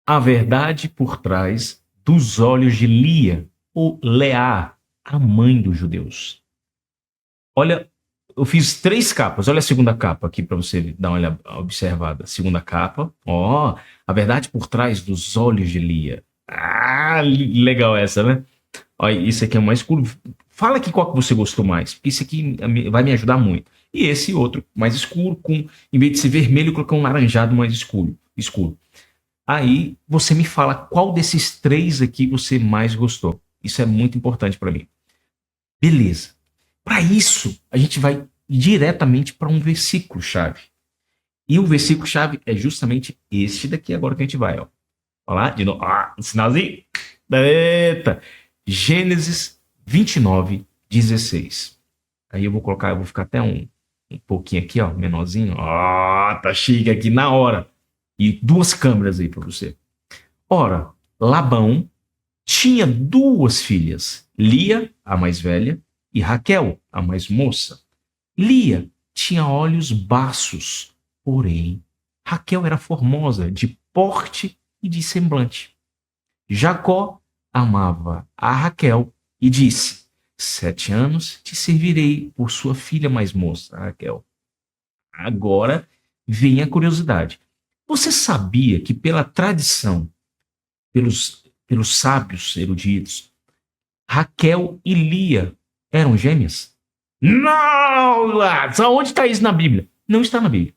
A verdade por trás dos olhos de Lia, ou Leá, a mãe dos judeus. Olha, eu fiz 3 capas. Olha a segunda capa aqui para você dar uma observada. Segunda capa. Ó, a verdade por trás dos olhos de Lia. Ah, legal essa, né? Olha, isso aqui é o mais escuro. Fala aqui qual que você gostou mais, porque isso aqui vai me ajudar muito. E esse outro, mais escuro, com, em vez de ser vermelho, colocar um laranjado mais escuro. Escuro. Aí você me fala qual desses 3 aqui você mais gostou. Isso é muito importante para mim. Beleza. Para isso, a gente vai diretamente para um versículo-chave. E o versículo-chave é justamente este daqui agora que a gente vai. Ó. Olha lá, de novo. Ah, um sinalzinho. Eita. Gênesis 29, 16. Aí eu vou colocar, eu vou ficar até um pouquinho aqui, ó, menorzinho. Ó, tá chique aqui na hora. E 2 câmeras aí para você. Ora, Labão tinha 2 filhas, Lia, a mais velha, e Raquel, a mais moça. Lia tinha olhos baços, porém Raquel era formosa, de porte e de semblante. Jacó amava a Raquel e disse: 7 anos te servirei por sua filha mais moça, Raquel. Agora vem a curiosidade. Você sabia que pela tradição, pelos sábios eruditos, Raquel e Lia eram gêmeas? Não, Lads! Aonde está isso na Bíblia? Não está na Bíblia,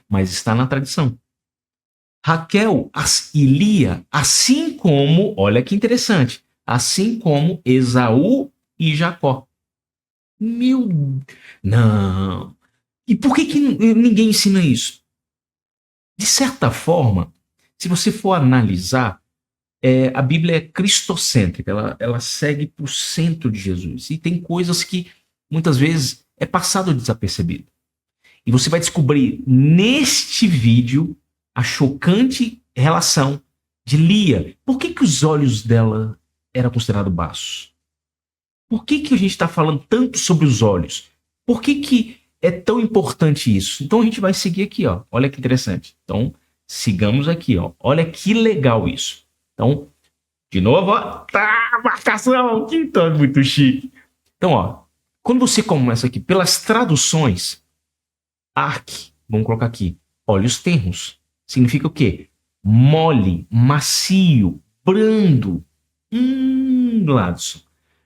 mas está na tradição. Raquel e Lia, assim como, olha que interessante, assim como Esaú e Jacó. Meu, não. E por que ninguém ensina isso? De certa forma, se você for analisar, a Bíblia é cristocêntrica, ela segue para o centro de Jesus. E tem coisas que muitas vezes é passado desapercebido. E você vai descobrir neste vídeo a chocante relação de Lia. Por que os olhos dela eram considerados baços? Por que a gente está falando tanto sobre os olhos? Por que é tão importante isso? Então a gente vai seguir aqui, ó. Olha que interessante. Então, sigamos aqui, ó. Olha que legal isso. Então, de novo, ó. Tá, marcação, que tá muito chique. Então, ó. Quando você começa aqui, pelas traduções, arque, vamos colocar aqui, olhos tenros. Significa o quê? Mole, macio, brando. Gladson.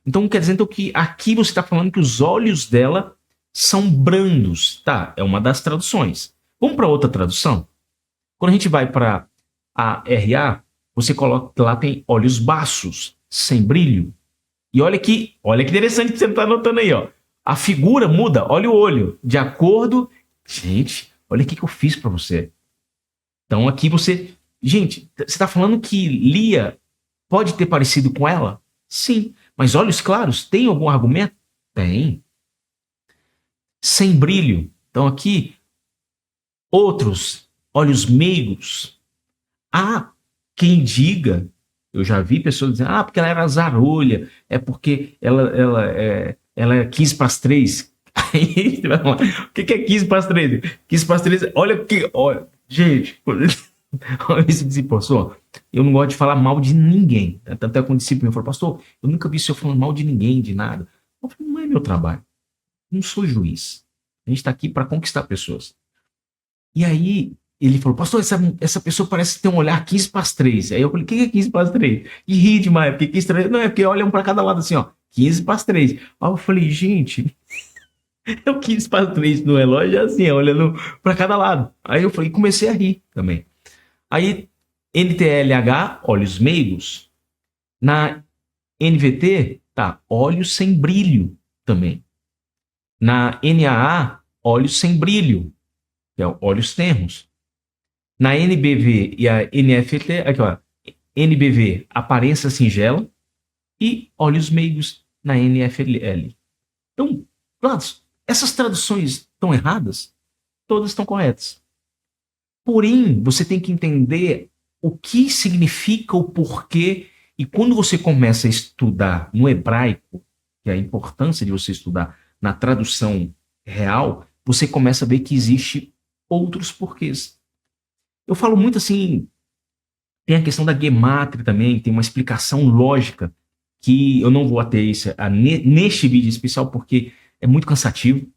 Então quer dizer então, que aqui você está falando que os olhos dela são brandos. Tá, é uma das traduções. Vamos para outra tradução? Quando a gente vai para a RA, você coloca lá tem olhos baços, sem brilho. E olha que interessante que você está anotando aí, ó. A figura muda, olha o olho, de acordo. Gente, olha o que eu fiz para você. Então aqui você, gente, você está falando que Lia pode ter parecido com ela? Sim. Mas olhos claros, tem algum argumento? Tem. Sem brilho. Então aqui, outros, olhos meigos. Há quem diga, eu já vi pessoas dizendo, porque ela era zarolha, é porque ela é 15 para as 3. Aí, o que é 15 para as 3? 15 para as 3, olha, gente, olha esse discípulo, eu não gosto de falar mal de ninguém. Tanto é que um discípulo me falou, pastor, eu nunca vi o senhor falando mal de ninguém, de nada. Eu falei, não é meu trabalho. Não sou juiz. A gente está aqui para conquistar pessoas. E aí ele falou, pastor, essa pessoa parece ter um olhar 15 para as 3. Aí eu falei, o que é 15 para as 3? E ri demais, porque 15 para 3, não, é porque olha um para cada lado assim, ó, 15 para as 3. Aí eu falei, gente, é o 15 para as 3 no relógio, assim, olhando para cada lado. Aí eu falei, comecei a rir também. Aí, NTLH, olhos meigos. Na NVT, tá, olhos sem brilho também. Na NAA, olhos sem brilho, que é olhos tenros. Na NBV e a NFT, aqui ó, NBV, aparência singela, e olhos meigos na NFL. Então, essas traduções estão erradas? Todas estão corretas. Porém, você tem que entender o que significa o porquê, e quando você começa a estudar no hebraico, que é a importância de você estudar na tradução real, você começa a ver que existe outros porquês. Eu falo muito assim, Tem a questão da gemátria também, tem uma explicação lógica que eu não vou ater isso neste vídeo especial porque é muito cansativo.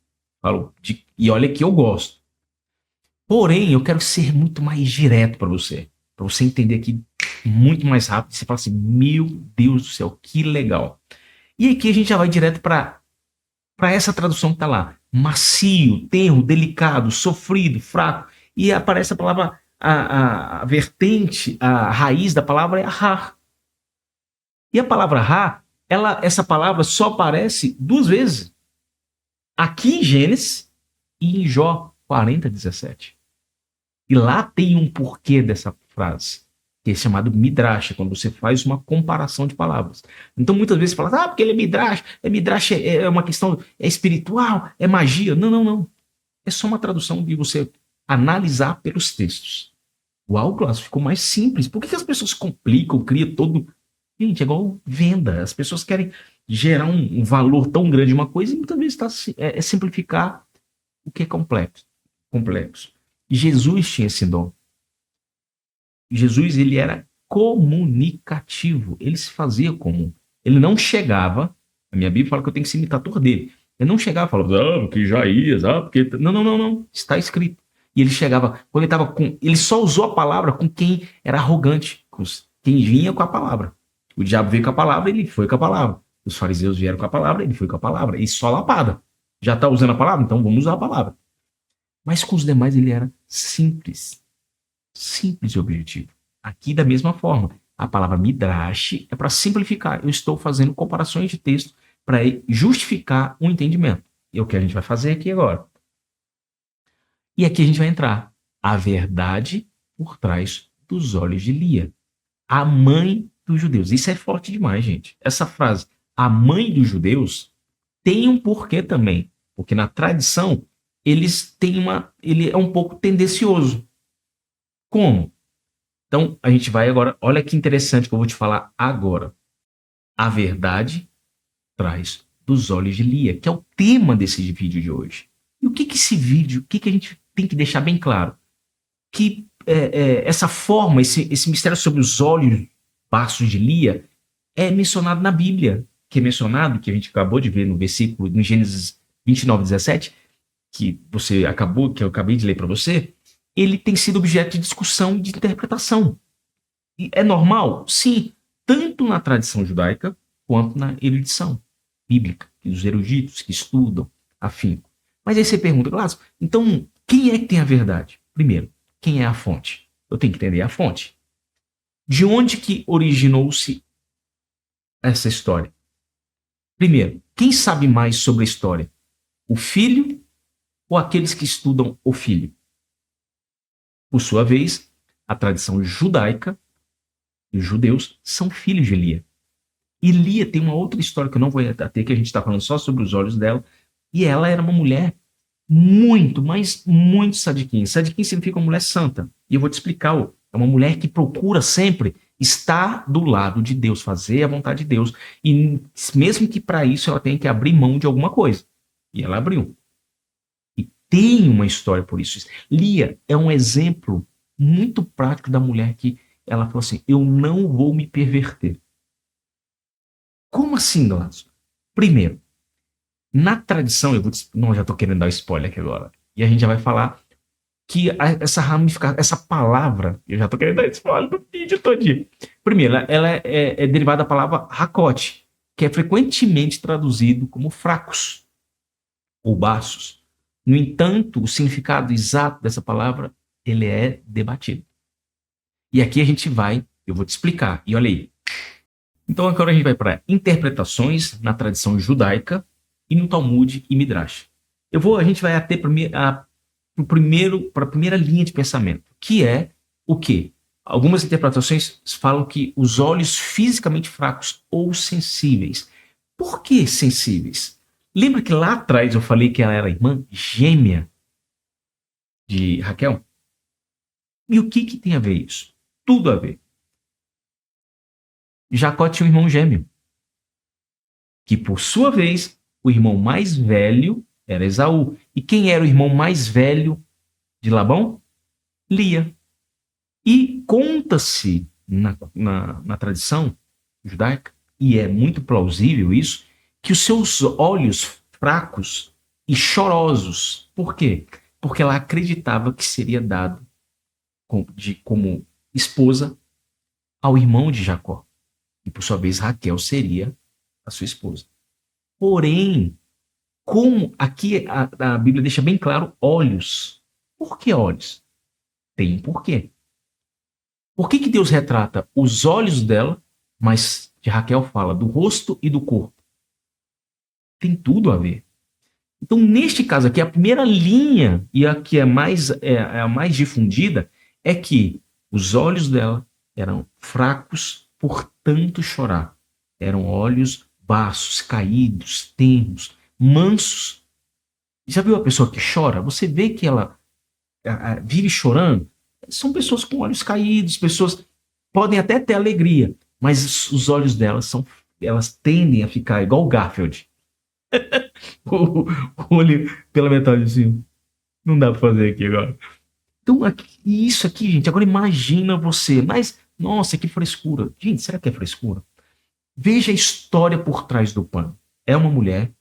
E olha que eu gosto. Porém, eu quero ser muito mais direto para você entender aqui muito mais rápido. Você fala assim, meu Deus do céu, que legal. E aqui a gente já vai direto para essa tradução que está lá. Macio, tenro, delicado, sofrido, fraco. E aparece a palavra, a vertente, a raiz da palavra é har. E a palavra har, essa palavra só aparece 2 vezes. Aqui em Gênesis e em Jó 40:17. E lá tem um porquê dessa frase, que é chamado midrash, quando você faz uma comparação de palavras. Então muitas vezes você fala, porque ele é midrash é uma questão, é espiritual, é magia. Não, não, não. É só uma tradução de você analisar pelos textos. Uau, Glaucio, ficou mais simples. Por que as pessoas complicam, criam todo... Gente, é igual venda. As pessoas querem gerar um valor tão grande de uma coisa e muitas vezes é simplificar o que é complexo. E Jesus tinha esse dom. Jesus, ele era comunicativo. Ele se fazia comum. Ele não chegava... A minha Bíblia fala que eu tenho que ser imitador dele. Ele não chegava e falava, porque Isaías, porque... Não, não, não, não. Está escrito. E ele chegava... Quando ele estava com... Ele só usou a palavra com quem era arrogante. Quem vinha com a palavra. O diabo veio com a palavra, ele foi com a palavra. Os fariseus vieram com a palavra, ele foi com a palavra. E só lapada. Já está usando a palavra? Então vamos usar a palavra. Mas com os demais ele era simples. Simples e objetivo. Aqui da mesma forma. A palavra midrash é para simplificar. Eu estou fazendo comparações de texto para justificar um entendimento. E é o que a gente vai fazer aqui agora. E aqui a gente vai entrar. A verdade por trás dos olhos de Lia. A mãe dos judeus. Isso é forte demais, gente. Essa frase, a mãe dos judeus, tem um porquê também. Porque na tradição, eles têm ele é um pouco tendencioso. Como? Então, a gente vai agora... Olha que interessante que eu vou te falar agora. A verdade traz dos olhos de Lia, que é o tema desse vídeo de hoje. E o que esse vídeo... O que a gente tem que deixar bem claro? Que essa forma, esse mistério sobre os olhos baços de Lia é mencionado na Bíblia. Que é mencionado, que a gente acabou de ver no versículo, em Gênesis 29:17, que eu acabei de ler para você. Ele tem sido objeto de discussão e de interpretação. E é normal? Sim, tanto na tradição judaica quanto na erudição bíblica, dos eruditos que estudam, afinco. Mas aí você pergunta, Glaucio, então quem é que tem a verdade? Primeiro, quem é a fonte? Eu tenho que entender a fonte. De onde que originou-se essa história? Primeiro, quem sabe mais sobre a história? O filho ou aqueles que estudam o filho? Por sua vez, a tradição judaica e os judeus são filhos de Lia. E Lia tem uma outra história que eu não vou ter, que a gente está falando só sobre os olhos dela. E ela era uma mulher muito, mas muito sadiquim. Sadiquim significa uma mulher santa. E eu vou te explicar. É uma mulher que procura sempre estar do lado de Deus, fazer a vontade de Deus. E mesmo que para isso ela tenha que abrir mão de alguma coisa. E ela abriu. Tem uma história por isso. Lia é um exemplo muito prático da mulher que ela falou assim, eu não vou me perverter. Como assim, Glaucio? Primeiro, na tradição, já estou querendo dar spoiler aqui agora, e a gente já vai falar que essa ramificação, essa palavra, eu já estou querendo dar spoiler do vídeo todinho. Primeiro, ela é derivada da palavra racote, que é frequentemente traduzido como fracos ou baços. No entanto, o significado exato dessa palavra, ele é debatido. E aqui eu vou te explicar. E olha aí. Então agora a gente vai para interpretações na tradição judaica e no Talmud e Midrash. A gente vai até para a primeira linha de pensamento, que é o quê? Algumas interpretações falam que os olhos fisicamente fracos ou sensíveis. Por que sensíveis? Lembra que lá atrás eu falei que ela era irmã gêmea de Raquel? E o que tem a ver isso? Tudo a ver. Jacó tinha um irmão gêmeo, que por sua vez, o irmão mais velho era Esaú. E quem era o irmão mais velho de Labão? Lia. E conta-se na tradição judaica, e é muito plausível isso, que os seus olhos fracos e chorosos. Por quê? Porque ela acreditava que seria dado como esposa ao irmão de Jacó. E por sua vez Raquel seria a sua esposa. Porém, como aqui a Bíblia deixa bem claro, olhos. Por que olhos? Tem um porquê. Por que Deus retrata os olhos dela, mas de Raquel fala do rosto e do corpo? Tem tudo a ver. Então, neste caso aqui, a primeira linha, e a que é a mais difundida, é que os olhos dela eram fracos por tanto chorar. Eram olhos baços, caídos, tenros, mansos. Já viu a pessoa que chora? Você vê que ela vive chorando? São pessoas com olhos caídos, pessoas podem até ter alegria, mas os olhos delas elas tendem a ficar igual o Garfield. o olho pela metade assim. Não dá pra fazer aqui agora. Então, isso aqui, gente, agora imagina você. Mas, nossa, que frescura. Gente, será que é frescura? Veja a história por trás do pano. É uma mulher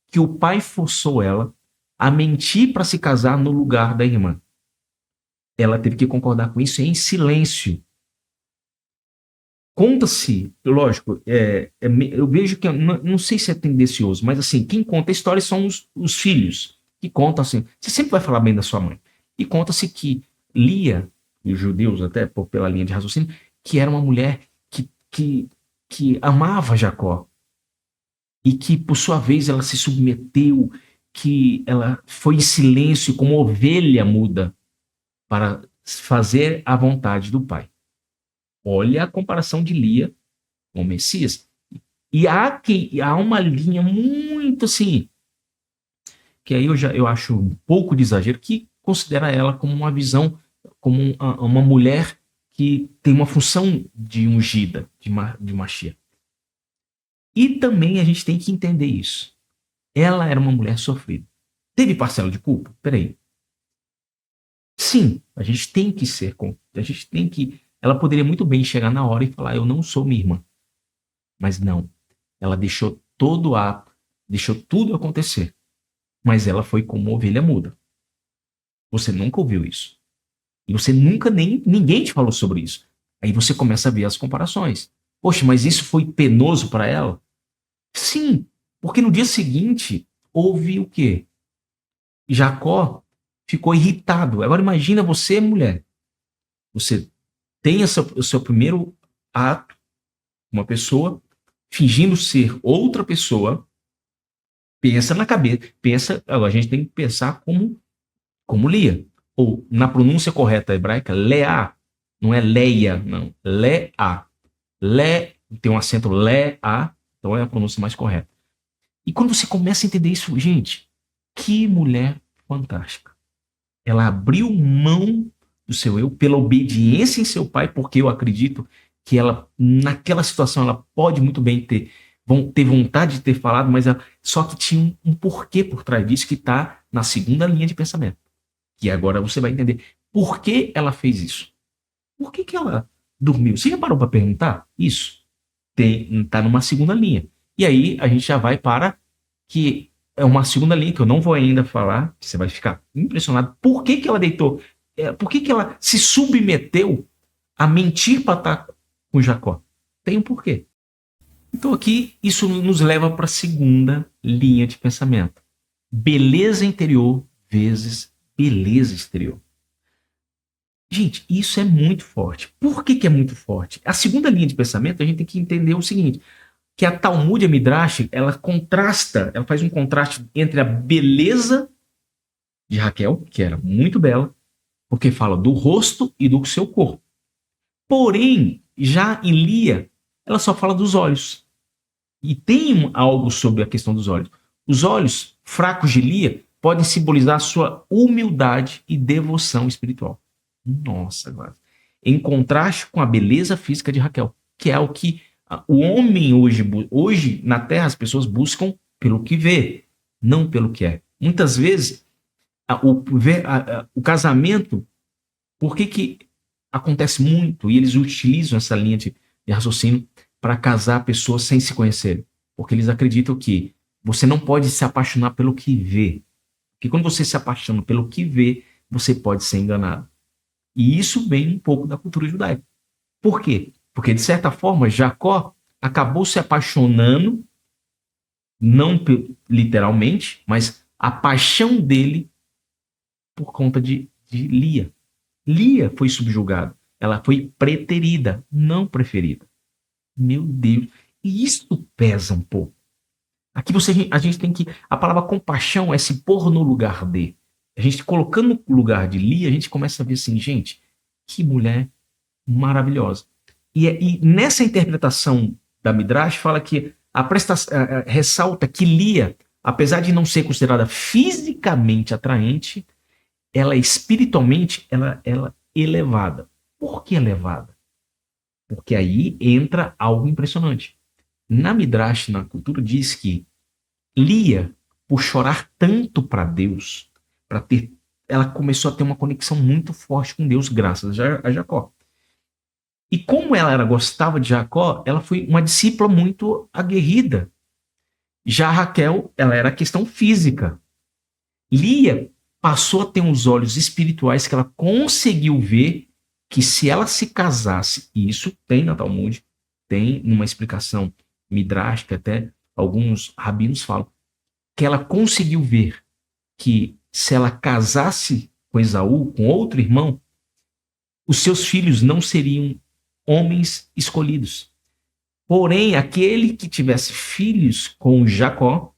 que o pai forçou ela a mentir para se casar no lugar da irmã. Ela teve que concordar com isso em silêncio. Conta-se, lógico, eu vejo que, não sei se é tendencioso, mas assim, quem conta a história são os filhos, que contam assim, você sempre vai falar bem da sua mãe. E conta-se que Lia, e os judeus até pela linha de raciocínio, que era uma mulher que amava Jacó, e que, por sua vez, ela se submeteu, que ela foi em silêncio como ovelha muda para fazer a vontade do pai. Olha a comparação de Lia com o Messias. E há uma linha muito assim, que aí eu acho um pouco de exagero, que considera ela como uma visão, como uma mulher que tem uma função de ungida, de Mashiach. E também a gente tem que entender isso. Ela era uma mulher sofrida. Teve parcela de culpa? Peraí. Sim, a gente tem que ser. A gente tem que. Ela poderia muito bem chegar na hora e falar: eu não sou minha irmã. Mas não. Ela deixou todo o ato, deixou tudo acontecer. Mas ela foi como ovelha muda. Você nunca ouviu isso. E você nunca ninguém te falou sobre isso. Aí você começa a ver as comparações. Poxa, mas isso foi penoso para ela? Sim, porque no dia seguinte houve o quê? Jacó ficou irritado. Agora imagina você, mulher. Você tem o seu primeiro ato, uma pessoa, fingindo ser outra pessoa. Pensa na cabeça. Agora a gente tem que pensar como Lia. Ou, na pronúncia correta hebraica, Leá. Não é Leia, não. Leá. Tem um acento Leá, então é a pronúncia mais correta. E quando você começa a entender isso, gente, que mulher fantástica. Ela abriu mão do seu eu pela obediência em seu pai, porque eu acredito que ela, naquela situação, ela pode muito bem ter vontade de ter falado, mas só que tinha um porquê por trás disso que está na segunda linha de pensamento. Que agora você vai entender por que ela fez isso. Por que ela dormiu? Você já parou para perguntar isso? Está numa segunda linha. E aí a gente já vai para que é uma segunda linha que eu não vou ainda falar, você vai ficar impressionado. Por que ela deitou? Por que ela se submeteu a mentir para estar com Jacó? Tem um porquê. Então aqui isso nos leva para a segunda linha de pensamento. Beleza interior vezes beleza exterior. Gente, isso é muito forte. Por que é muito forte? A segunda linha de pensamento, a gente tem que entender o seguinte, que a Talmud, a Midrash, ela faz um contraste entre a beleza de Raquel, que era muito bela, porque fala do rosto e do seu corpo. Porém, já em Lia, ela só fala dos olhos. E tem algo sobre a questão dos olhos. Os olhos fracos de Lia podem simbolizar a sua humildade e devoção espiritual. Nossa, agora. Em contraste com a beleza física de Raquel, que é o que o homem hoje na Terra, as pessoas buscam pelo que vê, não pelo que é. Muitas vezes, o casamento, por que acontece muito, e eles utilizam essa linha de raciocínio para casar pessoas sem se conhecerem. Porque eles acreditam que você não pode se apaixonar pelo que vê. Porque quando você se apaixona pelo que vê, você pode ser enganado. E isso vem um pouco da cultura judaica. Por quê? Porque, de certa forma, Jacó acabou se apaixonando, não literalmente, mas a paixão dele por conta de Lia. Lia foi subjugada. Ela foi preterida, não preferida. Meu Deus. E isso pesa um pouco. Aqui a gente tem que... A palavra compaixão é se pôr no lugar de. A gente colocando no lugar de Lia, a gente começa a ver assim, gente, que mulher maravilhosa. E nessa interpretação da Midrash fala que ressalta que Lia, apesar de não ser considerada fisicamente atraente, ela espiritualmente ela é elevada. Por que elevada? Porque aí entra algo impressionante. Na Midrash, na cultura, diz que Lia, por chorar tanto para Deus, ela começou a ter uma conexão muito forte com Deus, graças a Jacó. E como ela gostava de Jacó, ela foi uma discípula muito aguerrida. Já Raquel, ela era questão física. Lia passou a ter uns olhos espirituais que ela conseguiu ver que se ela se casasse, e isso tem na Talmud, tem numa explicação midrástica, até alguns rabinos falam, que ela conseguiu ver que se ela casasse com Esaú, com outro irmão, os seus filhos não seriam homens escolhidos. Porém, aquele que tivesse filhos com Jacó,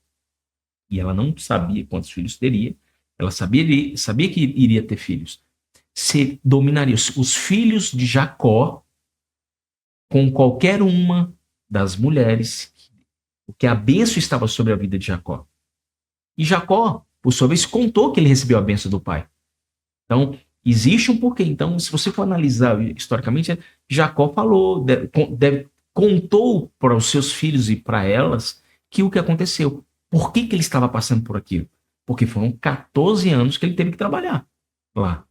e ela não sabia quantos filhos teria, ela sabia que iria ter filhos, se dominaria os filhos de Jacó com qualquer uma das mulheres, porque a bênção estava sobre a vida de Jacó. E Jacó, por sua vez, contou que ele recebeu a bênção do pai. Então, existe um porquê. Então, se você for analisar historicamente, Jacó falou, contou para os seus filhos e para elas que o que aconteceu. Por que ele estava passando por aquilo? Porque foram 14 anos que ele teve que trabalhar lá.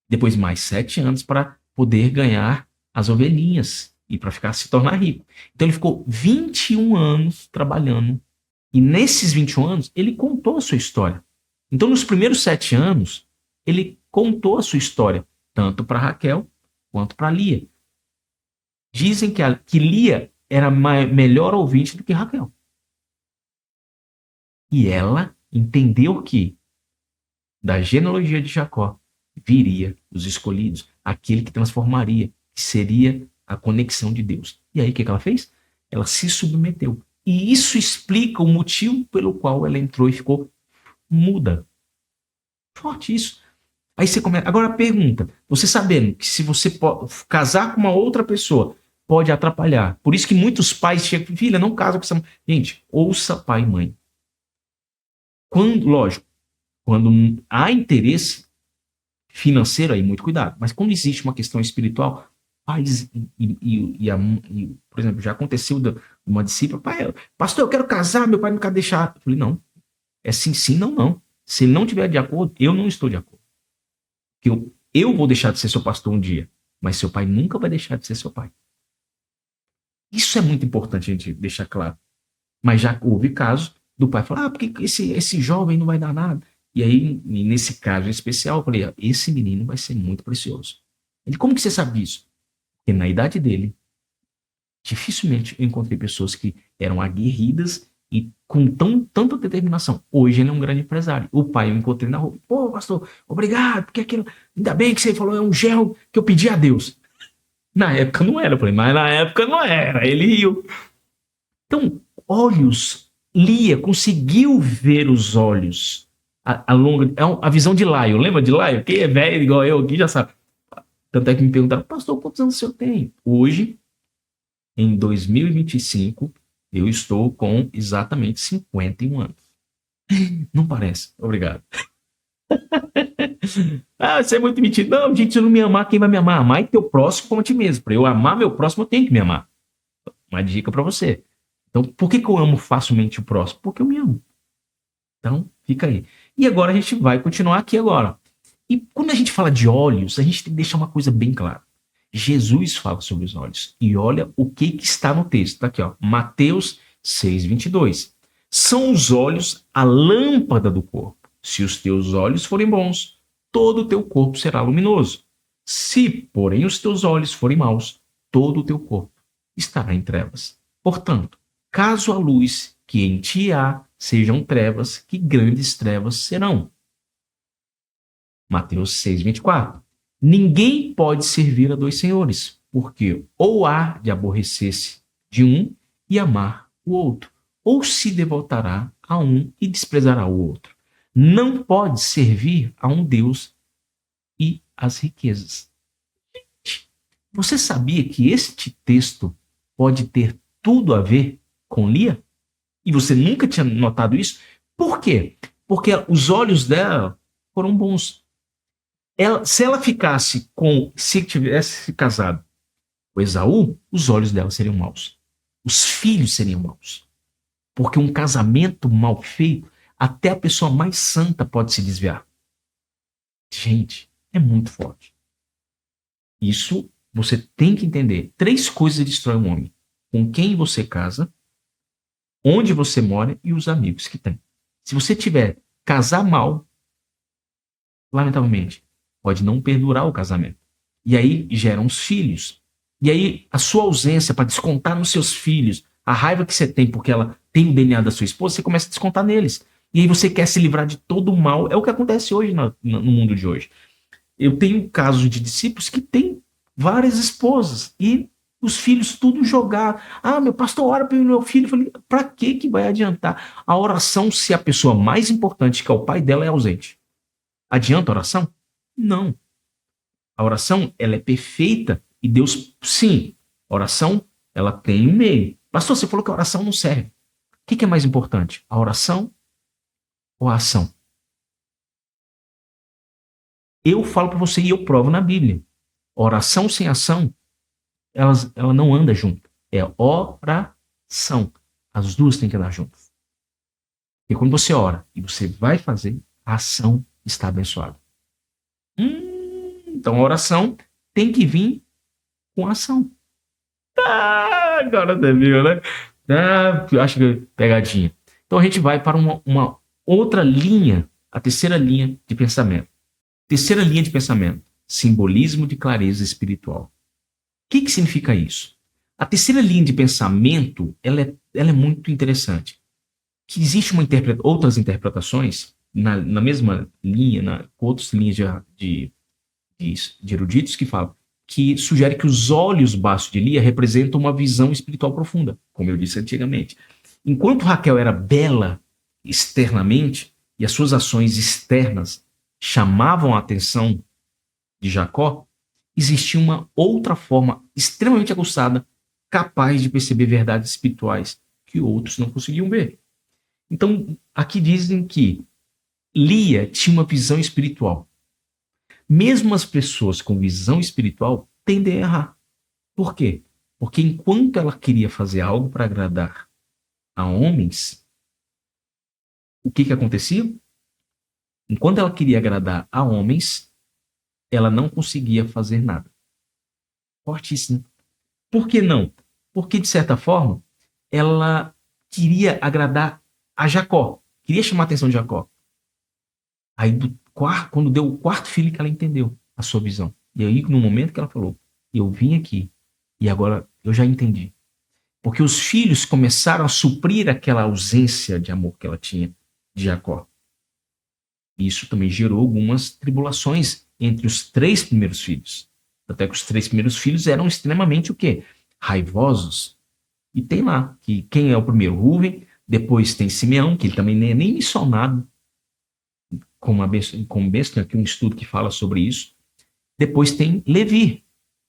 Depois mais 7 anos para poder ganhar as ovelhinhas e para se tornar rico. Então ele ficou 21 anos trabalhando. E nesses 21 anos, ele contou a sua história. Então, nos primeiros 7 anos, ele contou a sua história, tanto para Raquel quanto para Lia. Dizem que Lia era melhor ouvinte do que Raquel. E ela entendeu que da genealogia de Jacó viria os escolhidos, aquele que transformaria, que seria a conexão de Deus. E aí o que ela fez? Ela se submeteu. E isso explica o motivo pelo qual ela entrou e ficou muda. Forte isso. Aí você começa. Agora pergunta: você sabendo que se você casar com uma outra pessoa pode atrapalhar. Por isso que muitos pais chegam, filha, não casa com essa mulher. Gente, ouça pai e mãe. Lógico, quando há interesse financeiro, aí muito cuidado. Mas quando existe uma questão espiritual, pais por exemplo, já aconteceu uma discípula, pastor, eu quero casar, meu pai não quer deixar. Eu falei, não, é sim, não. Se ele não estiver de acordo, eu não estou de acordo. Porque eu vou deixar de ser seu pastor um dia, mas seu pai nunca vai deixar de ser seu pai. Isso é muito importante a gente deixar claro. Mas já houve casos do pai falar, porque esse jovem não vai dar nada. E aí, nesse caso em especial, eu falei, esse menino vai ser muito precioso. Ele, como que você sabe disso? Porque na idade dele, dificilmente eu encontrei pessoas que eram aguerridas e com tanta determinação. Hoje ele é um grande empresário. O pai eu encontrei na rua. Pô, pastor, obrigado, porque aquilo... Ainda bem que você falou, é um gel que eu pedi a Deus. Na época não era. Eu falei, mas na época não era. Ele riu. Então, olhos, Lia conseguiu ver os olhos. A visão de Laio. Lembra de Laio? Quem é velho igual eu aqui já sabe. Tanto é que me perguntaram, pastor, quantos anos o senhor tem? Hoje, em 2025, eu estou com exatamente 51 anos. Não parece. Obrigado. Você é muito mentido. Não, gente, se eu não me amar, quem vai me amar? Amar é teu próximo como a ti mesmo. Para eu amar meu próximo, eu tenho que me amar. Uma dica para você. Então, por que eu amo facilmente o próximo? Porque eu me amo. Então, fica aí. E agora a gente vai continuar aqui agora. E quando a gente fala de olhos, a gente tem que deixar uma coisa bem clara. Jesus fala sobre os olhos. E olha o que está no texto. Está aqui, ó, Mateus 6:22. São os olhos a lâmpada do corpo. Se os teus olhos forem bons, todo o teu corpo será luminoso. Se, porém, os teus olhos forem maus, todo o teu corpo estará em trevas. Portanto, caso a luz que em ti há sejam trevas, que grandes trevas serão. Mateus 6:24. Ninguém pode servir a dois senhores, porque ou há de aborrecer-se de um e amar o outro, ou se devotará a um e desprezará o outro. Não pode servir a um Deus e às riquezas. Você sabia que este texto pode ter tudo a ver com Lia? E você nunca tinha notado isso? Por quê? Porque os olhos dela foram bons. Se ela ficasse se tivesse casado com Esaú, os olhos dela seriam maus. Os filhos seriam maus. Porque um casamento mal feito, até a pessoa mais santa pode se desviar. Gente, é muito forte. Isso você tem que entender. 3 coisas destroem um homem: com quem você casa, onde você mora e os amigos que tem. Se você tiver casar mal, lamentavelmente, pode não perdurar o casamento. E aí geram os filhos. E aí a sua ausência para descontar nos seus filhos, a raiva que você tem porque ela tem o DNA da sua esposa, você começa a descontar neles. E aí você quer se livrar de todo o mal. É o que acontece hoje no mundo de hoje. Eu tenho casos de discípulos que têm várias esposas e os filhos tudo jogar. Ah, meu pastor, ora pelo meu filho. Eu falei, para que vai adiantar a oração se a pessoa mais importante, que é o pai dela, é ausente? Adianta a oração? Não. A oração, ela é perfeita e Deus, sim, a oração, ela tem um meio. Pastor, você falou que a oração não serve. O que é mais importante? A oração ou a ação? Eu falo para você e eu provo na Bíblia. Oração sem ação, ela não anda junto. É oração. As duas têm que andar juntas. E quando você ora e você vai fazer, a ação está abençoada. Então a oração tem que vir com ação. Agora você viu, né? Eu acho que é pegadinha. Então a gente vai para uma outra linha, a terceira linha de pensamento. Terceira linha de pensamento, simbolismo de clareza espiritual. O que significa isso? A terceira linha de pensamento, ela é muito interessante. Que existe outras interpretações na mesma linha, com outras linhas de eruditos que falam, que sugere que os olhos baixos de Lia representam uma visão espiritual profunda, como eu disse antigamente. Enquanto Raquel era bela externamente e as suas ações externas chamavam a atenção de Jacó, existia uma outra forma extremamente aguçada, capaz de perceber verdades espirituais que outros não conseguiam ver. Então, aqui dizem que Lia tinha uma visão espiritual. Mesmo as pessoas com visão espiritual tendem a errar. Por quê? Porque enquanto ela queria fazer algo para agradar a homens, o que acontecia? Enquanto ela queria agradar a homens, ela não conseguia fazer nada. Fortíssimo. Por que não? Porque, de certa forma, ela queria agradar a Jacó. Queria chamar a atenção de Jacó. Aí, quando deu o quarto filho, que ela entendeu a sua visão. E aí, no momento que ela falou, eu vim aqui e agora eu já entendi. Porque os filhos começaram a suprir aquela ausência de amor que ela tinha de Jacó. Isso também gerou algumas tribulações entre os 3 primeiros filhos. Até que os 3 primeiros filhos eram extremamente o quê? Raivosos. E tem lá, que quem é o primeiro? Rúben, depois tem Simeão, que ele também nem é nem mencionado como besta, aqui um estudo que fala sobre isso. Depois tem Levi,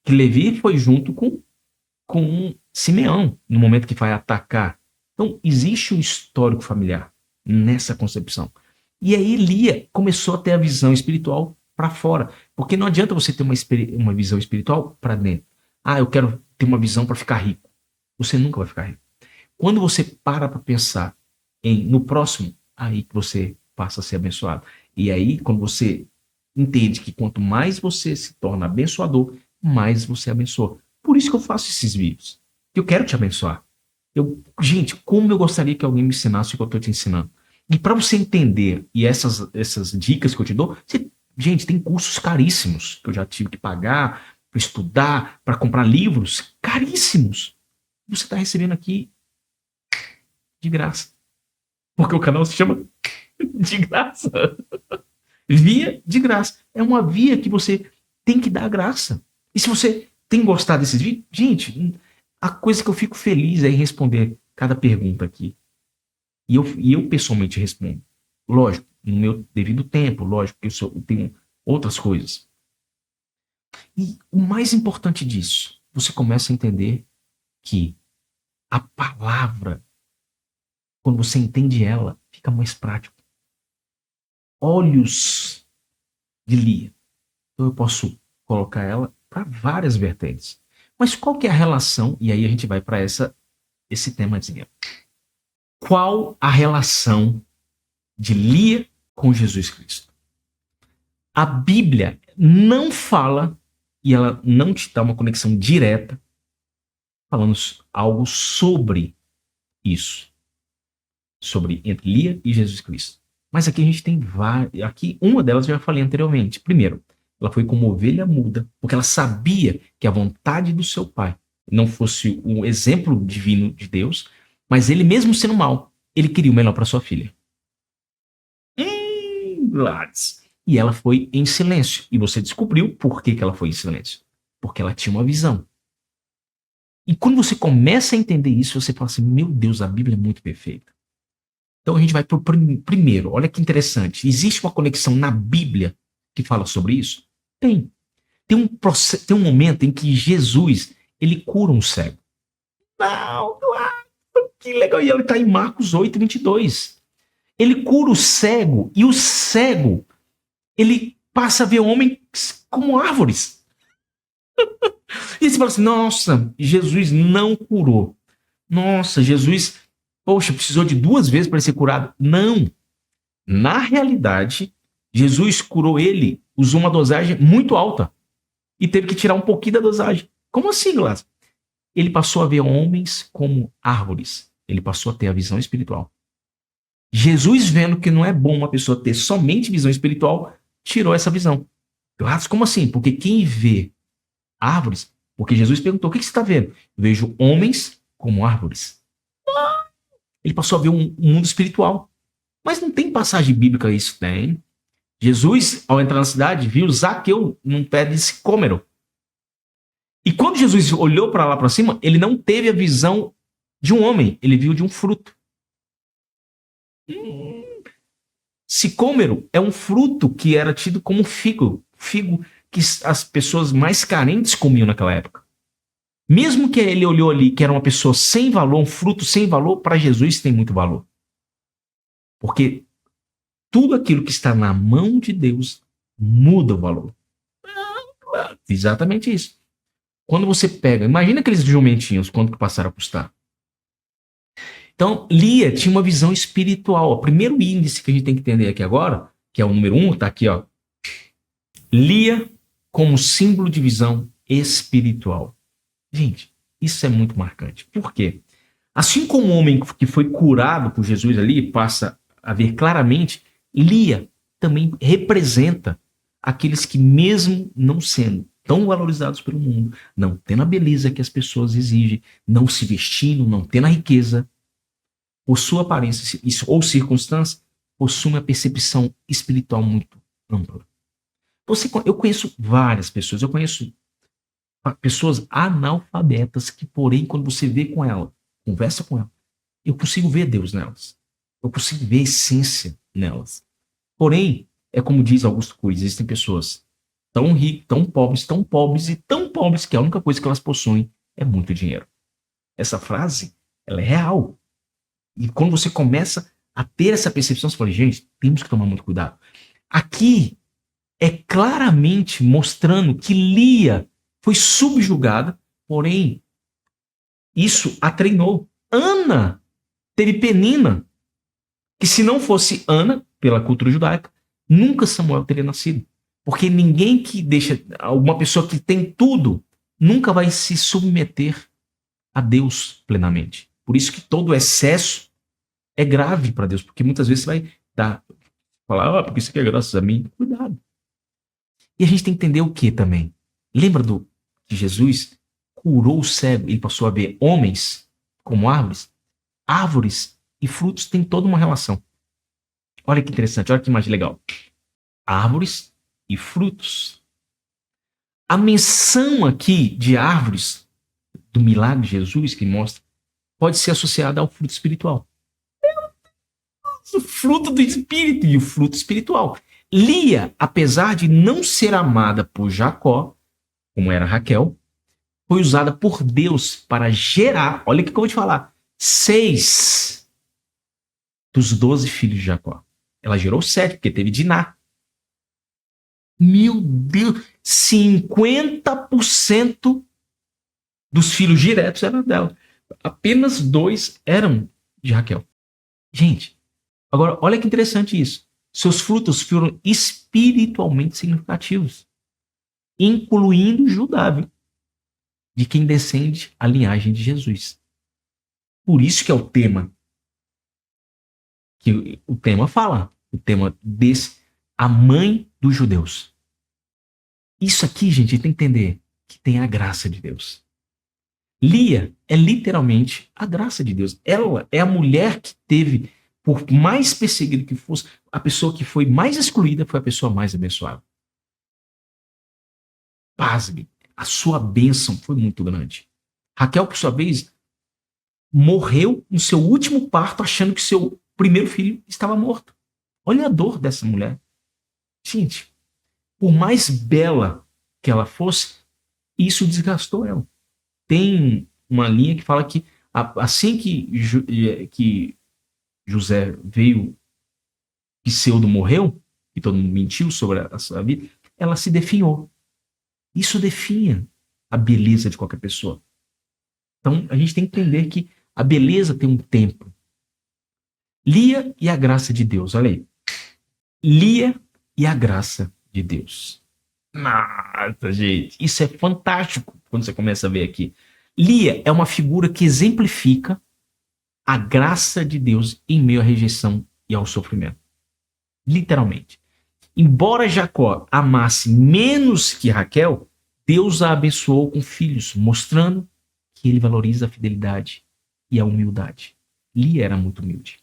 que Levi foi junto com Simeão, no momento que vai atacar. Então, existe um histórico familiar nessa concepção. E aí Lia começou a ter a visão espiritual para fora. Porque não adianta você ter uma visão espiritual para dentro. Ah, eu quero ter uma visão para ficar rico. Você nunca vai ficar rico. Quando você para pensar no próximo, aí que você passa a ser abençoado. E aí, quando você entende que quanto mais você se torna abençoador, mais você abençoa. Por isso que eu faço esses vídeos. Eu quero te abençoar. Gente, como eu gostaria que alguém me ensinasse o que eu estou te ensinando. E para você entender, e essas dicas que eu te dou, gente, tem cursos caríssimos que eu já tive que pagar para estudar, para comprar livros caríssimos. Você está recebendo aqui de graça. Porque o canal se chama de graça. Via de graça. É uma via que você tem que dar graça. E se você tem gostado desses vídeos, gente, a coisa que eu fico feliz é em responder cada pergunta aqui. E eu pessoalmente respondo. Lógico, no meu devido tempo, lógico, porque eu tenho outras coisas. E o mais importante disso, você começa a entender que a palavra, quando você entende ela, fica mais prático. Olhos de Lia. Então eu posso colocar ela para várias vertentes. Mas qual que é a relação? E aí a gente vai para esse temazinho. Qual a relação de Lia com Jesus Cristo? A Bíblia não fala, e ela não te dá uma conexão direta, falando algo sobre isso. Sobre entre Lia e Jesus Cristo. Mas aqui a gente tem várias. Aqui, uma delas eu já falei anteriormente. Primeiro, ela foi como ovelha muda, porque ela sabia que a vontade do seu pai não fosse um exemplo divino de Deus, mas ele mesmo sendo mau, ele queria o melhor para sua filha. Gladys. E ela foi em silêncio. E você descobriu por que ela foi em silêncio. Porque ela tinha uma visão. E quando você começa a entender isso, você fala assim, meu Deus, a Bíblia é muito perfeita. Então a gente vai para o primeiro. Olha que interessante. Existe uma conexão na Bíblia que fala sobre isso? Tem. Tem um momento em que Jesus, ele cura um cego. Não, que legal. E ele está em Marcos 8, 22. Ele cura o cego e o cego, ele passa a ver homens como árvores. E você fala assim, nossa, Jesus não curou. Nossa, Jesus, poxa, precisou de 2 vezes para ser curado. Não. Na realidade, Jesus curou ele, usou uma dosagem muito alta e teve que tirar um pouquinho da dosagem. Como assim, Glass? Ele passou a ver homens como árvores. Ele passou a ter a visão espiritual. Jesus, vendo que não é bom uma pessoa ter somente visão espiritual, tirou essa visão. Glass, como assim? Porque quem vê árvores, porque Jesus perguntou, o que você está vendo? Vejo homens como árvores. Ele passou a ver um mundo espiritual. Mas não tem passagem bíblica isso, tem. Jesus, ao entrar na cidade, viu Zaqueu num pé de sicômoro. E quando Jesus olhou para lá para cima, ele não teve a visão de um homem, ele viu de um fruto. Sicômoro é um fruto que era tido como figo que as pessoas mais carentes comiam naquela época. Mesmo que ele olhou ali que era uma pessoa sem valor, um fruto sem valor, para Jesus tem muito valor. Porque tudo aquilo que está na mão de Deus muda o valor. Exatamente isso. Quando você pega, imagina aqueles jumentinhos, quanto que passaram a custar. Então, Lia tinha uma visão espiritual. O primeiro índice que a gente tem que entender aqui agora, que é o número 1, tá aqui, ó. Lia como símbolo de visão espiritual. Gente, isso é muito marcante. Por quê? Assim como o homem que foi curado por Jesus ali passa a ver claramente, Lia também representa aqueles que, mesmo não sendo tão valorizados pelo mundo, não tendo a beleza que as pessoas exigem, não se vestindo, não tendo a riqueza, por sua aparência ou circunstância, possui uma percepção espiritual muito ampla. Eu conheço várias pessoas, eu conheço pessoas analfabetas que, porém, quando você vê com ela, conversa com ela, eu consigo ver Deus nelas. Eu consigo ver a essência nelas. Porém, é como diz Augusto Cury, existem pessoas tão ricas, tão pobres e tão pobres que a única coisa que elas possuem é muito dinheiro. Essa frase, ela é real. E quando você começa a ter essa percepção, você fala, gente, temos que tomar muito cuidado. Aqui é claramente mostrando que Lia foi subjugada, porém, isso a treinou. Ana teve Penina, que se não fosse Ana, pela cultura judaica, nunca Samuel teria nascido. Porque ninguém que deixa, uma pessoa que tem tudo, nunca vai se submeter a Deus plenamente. Por isso que todo excesso é grave para Deus, porque muitas vezes você vai falar, porque isso aqui é graças a mim. Cuidado. E a gente tem que entender o que também? Lembra que Jesus curou o cego, ele passou a ver homens como árvores? Árvores e frutos têm toda uma relação. Olha que interessante, olha que imagem legal. Árvores e frutos. A menção aqui de árvores do milagre de Jesus que mostra pode ser associada ao fruto espiritual. O fruto do espírito e o fruto espiritual. Lia, apesar de não ser amada por Jacó, como era Raquel, foi usada por Deus para gerar, olha o que eu vou te falar, 6 dos 12 filhos de Jacó. Ela gerou 7, porque teve Diná. Meu Deus, 50% dos filhos diretos eram dela. Apenas 2 eram de Raquel. Gente, agora olha que interessante isso. Seus frutos foram espiritualmente significativos, incluindo Judá, viu? De quem descende a linhagem de Jesus. Por isso que é o tema. Que o tema fala. O tema desse, a mãe dos judeus. Isso aqui, gente, tem que entender que tem a graça de Deus. Lia é literalmente a graça de Deus. Ela é a mulher que teve, por mais perseguida que fosse, a pessoa que foi mais excluída foi a pessoa mais abençoada. Pasme, a sua bênção foi muito grande. Raquel, por sua vez, morreu no seu último parto achando que seu primeiro filho estava morto. Olha a dor dessa mulher. Gente, por mais bela que ela fosse, isso desgastou ela. Tem uma linha que fala que assim que José veio, Pseudo morreu, e todo mundo mentiu sobre a sua vida, ela se definhou. Isso definha a beleza de qualquer pessoa. Então, a gente tem que entender que a beleza tem um tempo. Lia e a graça de Deus, olha aí. Lia e a graça de Deus. Nossa, gente, isso é fantástico quando você começa a ver aqui. Lia é uma figura que exemplifica a graça de Deus em meio à rejeição e ao sofrimento. Literalmente. Embora Jacó amasse menos que Raquel, Deus a abençoou com filhos, mostrando que ele valoriza a fidelidade e a humildade. Lia era muito humilde.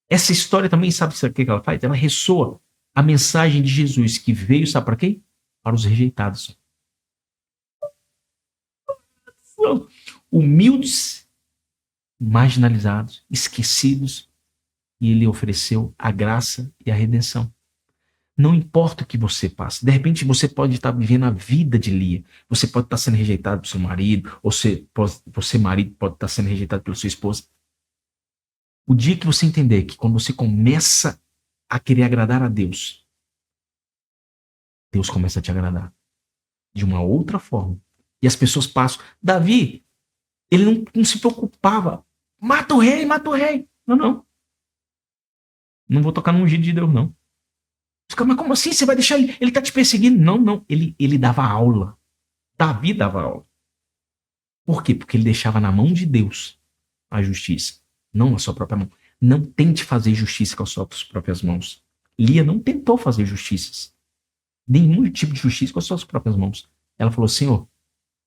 Essa história também, sabe o que ela faz? Ela ressoa a mensagem de Jesus que veio, sabe para quem? Para os rejeitados. São humildes, marginalizados, esquecidos, e ele ofereceu a graça e a redenção. Não importa o que você passe. De repente você pode estar vivendo a vida de Lia. Você pode estar sendo rejeitado pelo seu marido, ou você marido, pode estar sendo rejeitado pela sua esposa. O dia que você entender que quando você começa a querer agradar a Deus, Deus começa a te agradar de uma outra forma. E as pessoas passam. Davi, ele não se preocupava. Mata o rei, mata o rei. Não. Não vou tocar no ungido de Deus, não. Mas como assim? Você vai deixar ele? Ele está te perseguindo? Não. Ele dava aula. Davi dava aula. Por quê? Porque ele deixava na mão de Deus a justiça, não na sua própria mão. Não tente fazer justiça com as suas próprias mãos. Lia não tentou fazer justiças. Nenhum tipo de justiça com as suas próprias mãos. Ela falou, Senhor,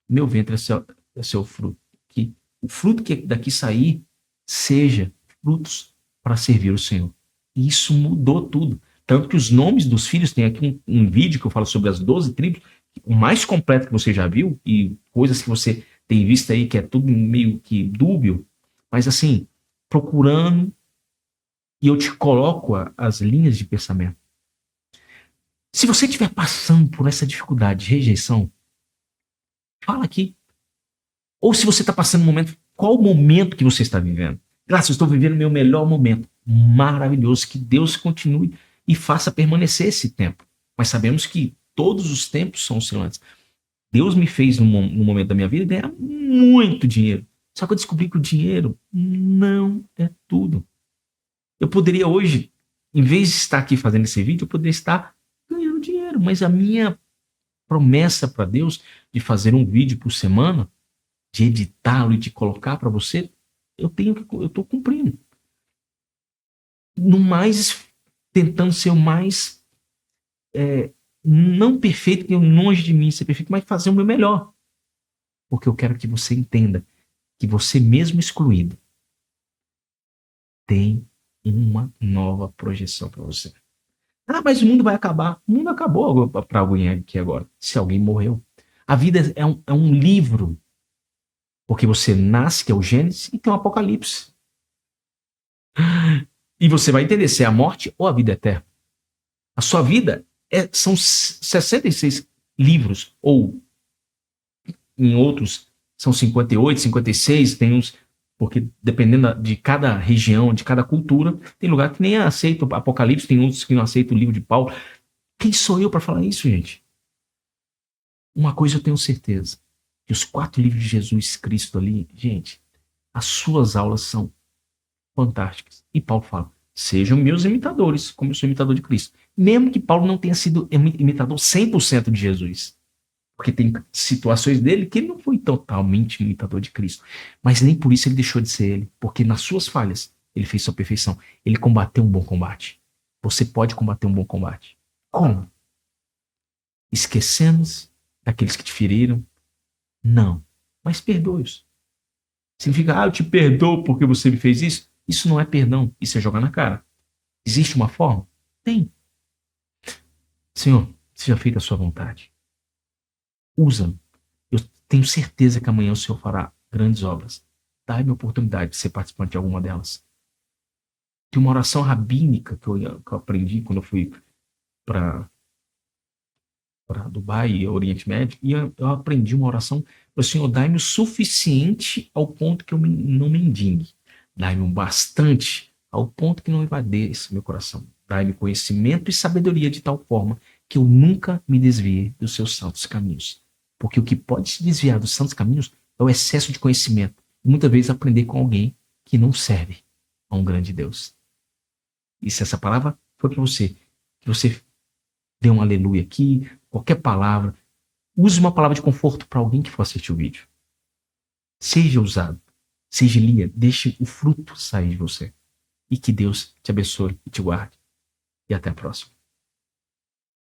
meu ventre é seu fruto. Que o fruto que daqui sair seja frutos para servir o Senhor. E isso mudou tudo. Tanto que os nomes dos filhos, tem aqui um vídeo que eu falo sobre as 12 tribos, o mais completo que você já viu, e coisas que você tem visto aí, que é tudo meio que dúbio, mas assim, procurando, e eu te coloco as linhas de pensamento. Se você estiver passando por essa dificuldade de rejeição, fala aqui. Ou se você está passando um momento, qual o momento que você está vivendo? Graças, eu estou vivendo o meu melhor momento. Maravilhoso, que Deus continue e faça permanecer esse tempo. Mas sabemos que todos os tempos são oscilantes. Deus me fez, no momento da minha vida, ganhar muito dinheiro. Só que eu descobri que o dinheiro não é tudo. Eu poderia hoje, em vez de estar aqui fazendo esse vídeo, eu poderia estar ganhando dinheiro. Quero, mas a minha promessa para Deus de fazer um vídeo por semana, de editá-lo e de colocar para você, eu estou cumprindo. No mais, tentando ser o mais não perfeito, que longe de mim ser perfeito, mas fazer o meu melhor. Porque eu quero que você entenda que você mesmo excluído tem uma nova projeção para você. Ah, mas o mundo vai acabar. O mundo acabou para alguém aqui agora. Se alguém morreu. A vida é um livro. Porque você nasce, que é o Gênesis, e tem o Apocalipse. E você vai entender se é a morte ou a vida eterna. A sua vida são 66 livros, ou em outros são 58, 56, tem uns, porque dependendo de cada região, de cada cultura, tem lugar que nem aceita o Apocalipse, tem outros que não aceitam o livro de Paulo. Quem sou eu para falar isso, gente? Uma coisa eu tenho certeza, que os 4 livros de Jesus Cristo ali, gente, as suas aulas são fantásticas. E Paulo fala, sejam meus imitadores, como eu sou imitador de Cristo. Mesmo que Paulo não tenha sido imitador 100% de Jesus. Porque tem situações dele que ele não foi totalmente imitador de Cristo. Mas nem por isso ele deixou de ser ele. Porque nas suas falhas, ele fez sua perfeição. Ele combateu um bom combate. Você pode combater um bom combate. Como? Esquecendo-se daqueles que te feriram? Não. Mas perdoe-os. Significa, eu te perdoo porque você me fez isso? Isso não é perdão. Isso é jogar na cara. Existe uma forma? Tem. Senhor, seja feita a sua vontade. Usa-me. Eu tenho certeza que amanhã o Senhor fará grandes obras. Dá-me a oportunidade de ser participante de alguma delas. Tem uma oração rabínica que eu aprendi quando eu fui para Dubai e Oriente Médio, e eu aprendi uma oração, Senhor, dai-me o suficiente ao ponto que eu não mendigue. Dai-me o bastante ao ponto que não invadeça meu coração. Dai-me conhecimento e sabedoria de tal forma que eu nunca me desvie dos seus santos caminhos. Porque o que pode se desviar dos santos caminhos é o excesso de conhecimento. E muitas vezes aprender com alguém que não serve a um grande Deus. E se essa palavra foi para você, que você dê um aleluia aqui, qualquer palavra, use uma palavra de conforto para alguém que for assistir o vídeo. Seja usado, seja lia, deixe o fruto sair de você. E que Deus te abençoe e te guarde. E até a próxima.